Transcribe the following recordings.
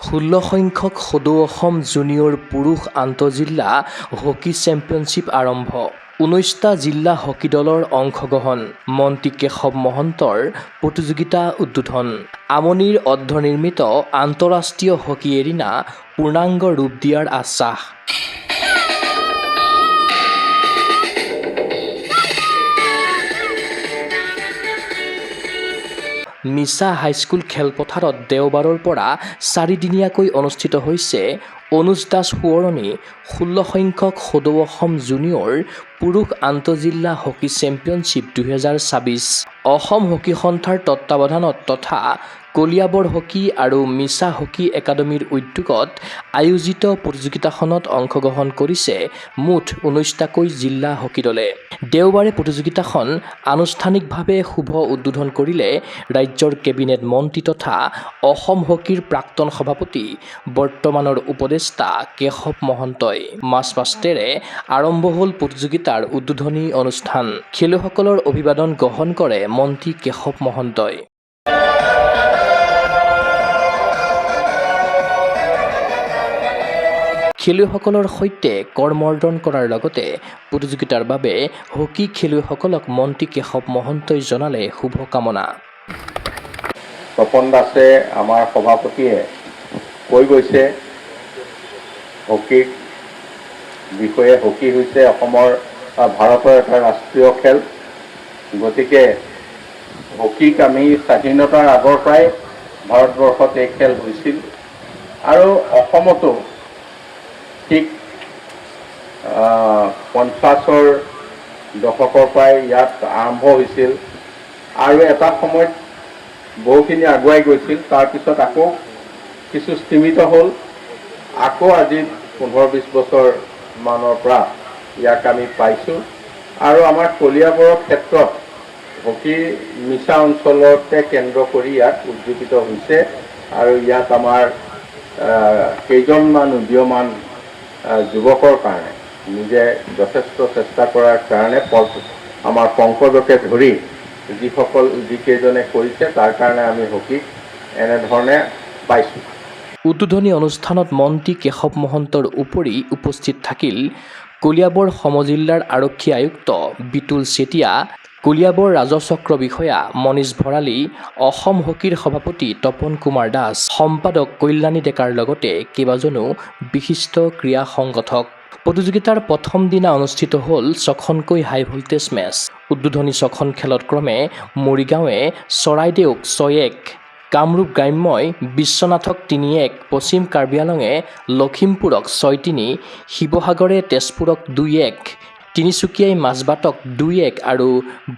16 সংখ্যক সদৌ অসম জুনিয়ৰ পুৰুষ আন্তঃজিলা হকী চেম্পিয়নশ্বিপ আৰম্ভ। 19টা জিলা হকী দলৰ অংশগ্ৰহণ। মন্ত্ৰী কেশৱ মহন্তৰ প্ৰতিযোগিতা উদ্বোধন। আমনিৰ অৰ্ধনিৰ্মিত আন্তঃৰাষ্ট্ৰীয় হকী এৰিনা পূৰ্ণাংগ ৰূপ দিয়াৰ আশ্বাস। মিছা হাইস্কুল খেলপথাৰত দেওবাৰৰ পৰা 4 দিনীয়াকৈ অনুষ্ঠিত হৈছে অনুজ দাস সোঁৱৰণী 16 সংখ্যক সদৌ অসম জুনিয়ৰ পুৰুষ আন্তঃজিলা হকী চেম্পিয়নশ্বিপ 2026। অসম হকী সন্থাৰ তত্বাৱধানত তথা কলিয়াবৰ হকী আৰু মিছা হকী একাডেমীৰ উদ্যোগত আয়োজিত প্ৰতিযোগিতাখনত অংশগ্ৰহণ কৰিছে মুঠ 19টাকৈ জিলা হকী দলে। দেওবাৰে প্ৰতিযোগিতাখন আনুষ্ঠানিকভাৱে শুভ উদ্বোধন কৰিলে ৰাজ্যৰ কেবিনেট মন্ত্ৰী তথা অসম হকীৰ প্ৰাক্তন সভাপতি বৰ্তমানৰ উপদেষ্টা কেশৱ মহন্তই। মাৰ্চপাষ্টেৰে আৰম্ভ হ'ল প্ৰতিযোগিতাৰ উদ্বোধনী অনুষ্ঠান। খেলুৱৈসকলৰ অভিবাদন গ্ৰহণ কৰে মন্ত্ৰী কেশৱ মহন্তই। খেলুৱৈসকলৰ সৈতে কৰমৰ্দন কৰাৰ লগতে প্ৰতিযোগিতাৰ বাবে হকী খেলুৱৈসকলক মন্ত্ৰী কেশৱ মহন্তই জনালে শুভকামনা। তপন দাসে আমাৰ সভাপতিয়ে কৈ গৈছে হকীৰ বিষয়ে। হকী হৈছে অসমৰ ভাৰতৰ এটা ৰাষ্ট্ৰীয় খেল। গতিকে হকীক আমি স্বাধীনতাৰ আগৰ পৰাই ভাৰতবৰ্ষত এই খেল হৈছিল আৰু অসমতো ঠিক 50ৰ দশকৰ পৰাই ইয়াত আৰম্ভ হৈছিল আৰু এটা সময়ত বহুখিনি আগুৱাই গৈছিল। তাৰপিছত আকৌ কিছু স্তীমিত হ'ল। আকৌ আজি 15-20 বছৰ মানৰ পৰা ইয়াক আমি পাইছোঁ আৰু আমাৰ কলিয়াবৰৰ ক্ষেত্ৰত হকী মিছা অঞ্চলতে কেন্দ্ৰ কৰি ইয়াক উজ্জীৱিত হৈছে আৰু ইয়াত আমাৰ কেইজনমান উদীয়মান যুৱকৰ কাৰণে নিজে যথেষ্ট চেষ্টা কৰাৰ কাৰণে আমাৰ পংকজকে ধৰি যিকেইজনে কৰিছে তাৰ কাৰণে আমি হকীক এনেধৰণে পাইছোঁ। উদ্বোধনী অনুষ্ঠানত মন্ত্ৰী কেশৱ মহন্তৰ উপৰি উপস্থিত থাকিল কলিয়াবৰ সমজিল্লাৰ আৰক্ষী আয়ুক্ত বিতুল চেতিয়া, কলিয়াবৰ ৰাজচক্ৰ বিষয়া মনীষ ভৰালী, অসম হকীৰ সভাপতি তপন কুমাৰ দাস, সম্পাদক কল্যাণী ডেকাৰ লগতে কেইবাজনো বিশিষ্ট ক্ৰীড়া সংগঠক। প্ৰতিযোগিতাৰ প্ৰথম দিনা অনুষ্ঠিত হ'ল 6খনকৈ হাই ভল্টেজ মেচ। উদ্বোধনী 6খন খেলত ক্ৰমে মৰিগাঁৱে চৰাইদেউক 6-1, কামৰূপ গ্ৰাম্যই বিশ্বনাথক 3-1, পশ্চিম কাৰ্বি আংলঙে লখিমপুৰক 6-3, শিৱসাগৰে তেজপুৰক 2-1, তিনিচুকীয়াই মাজবাটক 2-1 আৰু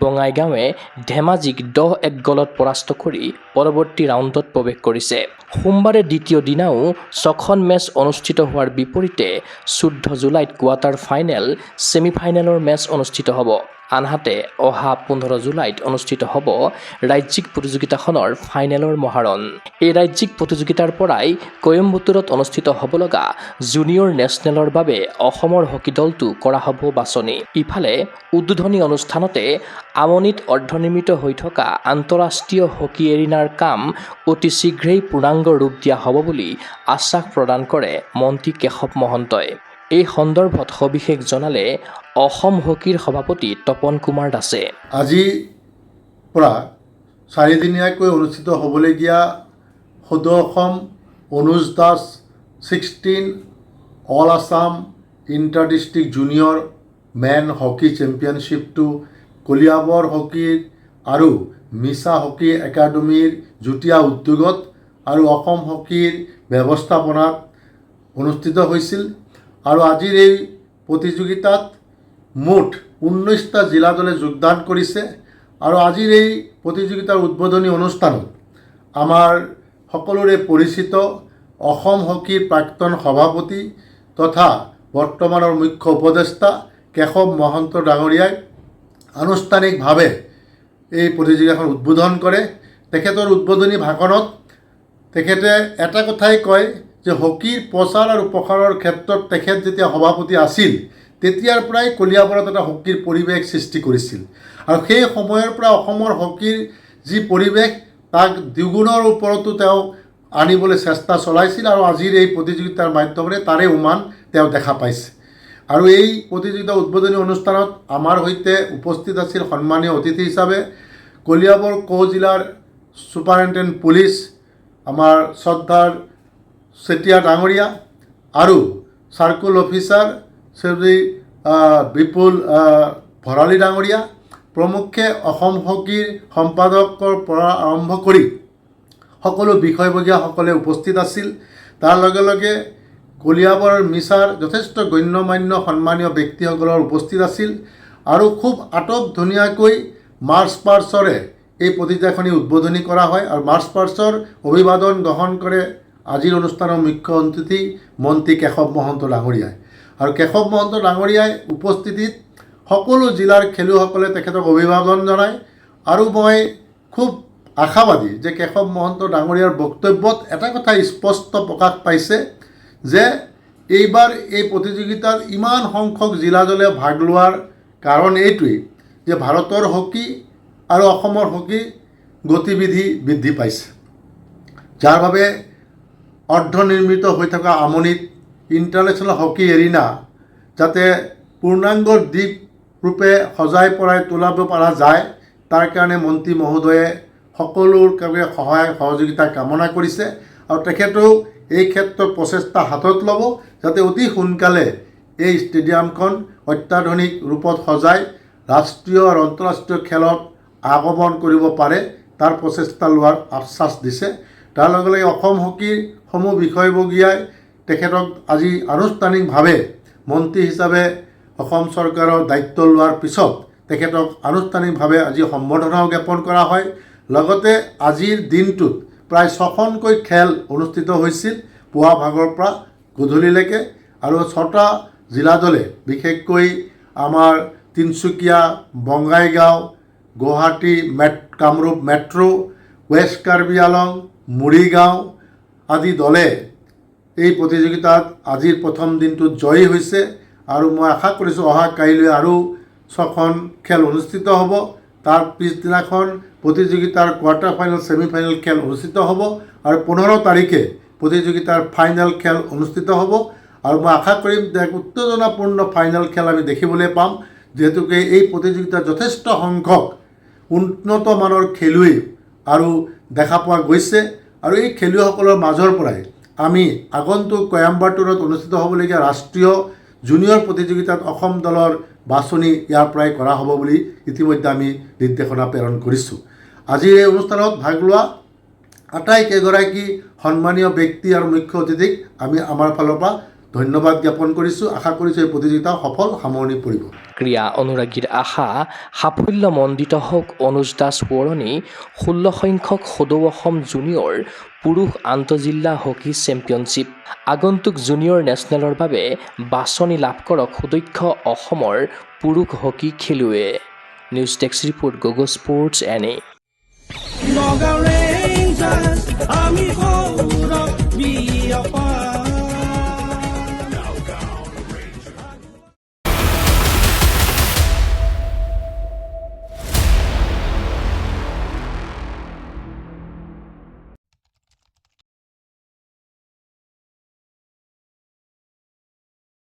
বঙাইগাঁৱে ধেমাজিক 10-1 গলত পৰাস্ত কৰি পৰৱৰ্তী ৰাউণ্ডত প্ৰৱেশ কৰিছে। সোমবাৰে দ্বিতীয় দিনাও 6খন মেচ অনুষ্ঠিত হোৱাৰ বিপৰীতে 14 জুলাইত কোৱাৰ্টাৰ ফাইনেল, ছেমিফাইনেলৰ মেচ অনুষ্ঠিত হ'ব। আনহাতে অহা 15 জুলাইত অনুষ্ঠিত হ'ব ৰাজ্যিক প্ৰতিযোগিতাখনৰ ফাইনেলৰ মহাৰণ। এই ৰাজ্যিক প্ৰতিযোগিতাৰ পৰাই কয়ম্বটুৰত অনুষ্ঠিত হ'ব লগা জুনিয়ৰ নেশ্যনেলৰ বাবে অসমৰ হকী দলটো কৰা হ'ব বাছনি। ইফালে উদ্বোধনী অনুষ্ঠানতে আমনিত অৰ্ধনিৰ্মিত হৈ থকা আন্তঃৰাষ্ট্ৰীয় হকী এৰিনাৰ কাম অতি শীঘ্ৰেই পূৰ্ণাংগ ৰূপ দিয়া হ'ব বুলি আশ্বাস প্ৰদান কৰে মন্ত্ৰী কেশৱ মহন্তই। এই সন্দৰ্ভত সবিশেষ জনালে অসম হকীৰ সভাপতি তপন কুমাৰ দাসে। আজিৰ পৰা 4 দিনীয়াকৈ অনুষ্ঠিত হ'বলগীয়া সদৌ Assam Anuj Das 16 all Assam inter district junior men hockey চেম্পিয়নশ্বিপটো কলিয়াবৰ হকীৰ আৰু মিছা হকী একাডেমীৰ যুটীয়া উদ্যোগত আৰু অসম হকীৰ ব্যৱস্থাপনাত অনুষ্ঠিত হৈছিল আৰু আজিৰ এই প্ৰতিযোগিতাত মুঠ 19টা জিলা দলে যোগদান কৰিছে আৰু আজিৰ এই প্ৰতিযোগিতাৰ উদ্বোধনী অনুষ্ঠানত আমাৰ সকলোৰে পৰিচিত অসম হকীৰ প্ৰাক্তন সভাপতি তথা বৰ্তমানৰ মুখ্য উপদেষ্টা কেশৱ মহন্ত ডাঙৰীয়াই আনুষ্ঠানিকভাৱে এই প্ৰতিযোগিতাখন উদ্বোধন কৰে। তেখেতৰ উদ্বোধনী ভাষণত তেখেতে এটা কথাই কয় যে হকীৰ প্ৰচাৰ আৰু প্ৰসাৰৰ ক্ষেত্ৰত তেখেত যেতিয়া সভাপতি আছিল তেতিয়াৰ পৰাই কলিয়াবৰত এটা হকীৰ পৰিৱেশ সৃষ্টি কৰিছিল আৰু সেই সময়ৰ পৰা অসমৰ হকীৰ যি পৰিৱেশ তাক দ্বিগুণৰ ওপৰতো তেওঁ আনিবলৈ চেষ্টা চলাইছিল আৰু আজিৰ এই প্ৰতিযোগিতাৰ মাধ্যমেৰে তাৰে উমান তেওঁ দেখা পাইছে। আৰু এই প্ৰতিযোগিতা উদ্বোধনী অনুষ্ঠানত আমাৰ সৈতে উপস্থিত আছিল সন্মানীয় অতিথি হিচাপে কলিয়াবৰ জিলাৰ ছুপাৰিণ্টেণ্ডেণ্ট পুলিচ আমাৰ শ্ৰদ্ধাৰ চেতিয়া ডাঙৰীয়া আৰু চাৰ্কুল অফিচাৰ শ্ৰী বিপুল ভৰালী ডাঙৰীয়া প্ৰমুখ্যে অসম হকীৰ সম্পাদকৰ পৰা আৰম্ভ কৰি সকলো বিষয়ববীয়াসকলে উপস্থিত আছিল। তাৰ লগে লগে কলিয়াবৰ মিছাৰ যথেষ্ট গণ্যমান্য সন্মানীয় ব্যক্তিসকলৰ উপস্থিত আছিল আৰু খুব আটক ধুনীয়াকৈ মাৰ্চ পাষ্টৰে এই প্ৰতিযোগিতাখনি উদ্বোধনী কৰা হয় আৰু মাৰ্চ পাষ্টৰ অভিবাদন গ্ৰহণ কৰে আজিৰ অনুষ্ঠানৰ মুখ্য অতিথি মন্ত্ৰী কেশৱ মহন্ত ডাঙৰীয়াই। আৰু কেশৱ মহন্ত ডাঙৰীয়াই উপস্থিতিত সকলো জিলাৰ খেলুৱৈসকলে তেখেতক অভিবাদন জনায় আৰু মই খুব আশাবাদী যে কেশৱ মহন্ত ডাঙৰীয়াৰ বক্তব্যত এটা কথা স্পষ্ট প্ৰকাশ পাইছে যে এইবাৰ এই প্ৰতিযোগিতাত ইমান সংখ্যক জিলা দলে ভাগ লোৱাৰ কাৰণ এইটোৱেই যে ভাৰতৰ হকী আৰু অসমৰ হকী গতিবিধি বৃদ্ধি পাইছে, যাৰ বাবে অৰ্ধনিৰ্মিত হৈ থকা আমনিত ইণ্টাৰনেশ্যনেল হকী এৰিনা যাতে পূৰ্ণাংগ দ্বীপ ৰূপে সজাই পৰাই তোলাব পৰা যায় তাৰ কাৰণে মন্ত্ৰী মহোদয়ে সকলোৰ বাবে সহায় সহযোগিতা কামনা কৰিছে আৰু তেখেতেও এই ক্ষেত্ৰত প্ৰচেষ্টা হাতত ল'ব যাতে অতি সোনকালে এই ষ্টেডিয়ামখন অত্যাধুনিক ৰূপত সজাই ৰাষ্ট্ৰীয় আৰু আন্তঃৰাষ্ট্ৰীয় খেলত আগমন কৰিব পাৰে তাৰ প্ৰচেষ্টা লোৱাৰ আশ্বাস দিছে। তাৰ লগে লগে অসম হকীৰ সমূহ বিষয়ববীয়াই তেখেতক আজি আনুষ্ঠানিকভাৱে মন্ত্ৰী হিচাপে অসম চৰকাৰৰ দায়িত্ব লোৱাৰ পিছত তেখেতক আনুষ্ঠানিকভাৱে আজি সম্বৰ্ধনাও জ্ঞাপন কৰা হয়। লগতে আজিৰ দিনটোত প্ৰায় 6খনকৈ খেল অনুষ্ঠিত হৈছিল পুৱা ভাগৰ পৰা গধূলিলৈকে আৰু 6টা জিলা দলে বিশেষকৈ আমাৰ তিনিচুকীয়া, বঙাইগাঁও, গুৱাহাটী, কামৰূপ মেট্ৰ', ৱেষ্ট কাৰ্বি আলং, মৰিগাঁও আদি দলে এই প্ৰতিযোগিতাত আজিৰ প্ৰথম দিনটোত জয়ী হৈছে আৰু মই আশা কৰিছোঁ অহা কাইলৈ আৰু 6খন খেল অনুষ্ঠিত হ'ব। তাৰ পিছদিনাখন প্ৰতিযোগিতাৰ কোৱাৰ্টাৰ ফাইনেল, ছেমি ফাইনেল খেল অনুষ্ঠিত হ'ব আৰু 15 তাৰিখে প্ৰতিযোগিতাৰ ফাইনেল খেল অনুষ্ঠিত হ'ব আৰু মই আশা কৰিম যে এক উত্তেজনাপূৰ্ণ ফাইনেল খেল আমি দেখিবলৈ পাম, যিহেতুকে এই প্ৰতিযোগিতাত যথেষ্ট সংখ্যক উন্নত মানৰ খেলুৱৈ আৰু দেখা পোৱা গৈছে আৰু এই খেলুৱৈসকলৰ মাজৰ পৰাই আমি আগন্তুক কয়াম্বাটুৰত অনুষ্ঠিত হ'বলগীয়া ৰাষ্ট্ৰীয় জুনিয়ৰ প্ৰতিযোগিতাত অসম দলৰ বাছনি ইয়াৰ পৰাই কৰা হ'ব বুলি ইতিমধ্যে আমি নিৰ্দেশনা প্ৰেৰণ কৰিছোঁ। আজিৰ এই অনুষ্ঠানত ভাগ লোৱা আটাইকেইগৰাকী সন্মানীয় ব্যক্তি আৰু মুখ্য অতিথিক আমি আমাৰ ফালৰ পৰা ধন্যবাদ জ্ঞাপন কৰিছোঁ। আশা কৰিছোঁ এই প্ৰতিযোগিতা সফল সামৰণি পৰিব। ক্ৰীড়া অনুৰাগীৰ আশা সাফল্যমণ্ডিত হওক অনুজ দাস সোঁৱৰণী 16 সংখ্যক সদৌ অসম জুনিয়ৰ পুৰুষ আন্তঃজিলা হকী চেম্পিয়নশ্বিপ। আগন্তুক জুনিয়ৰ নেশ্যনেলৰ বাবে বাছনি লাভ কৰক সুদক্ষ অসমৰ পুৰুষ হকী খেলুৱৈয়ে। News desk report, Gogo sports এনে।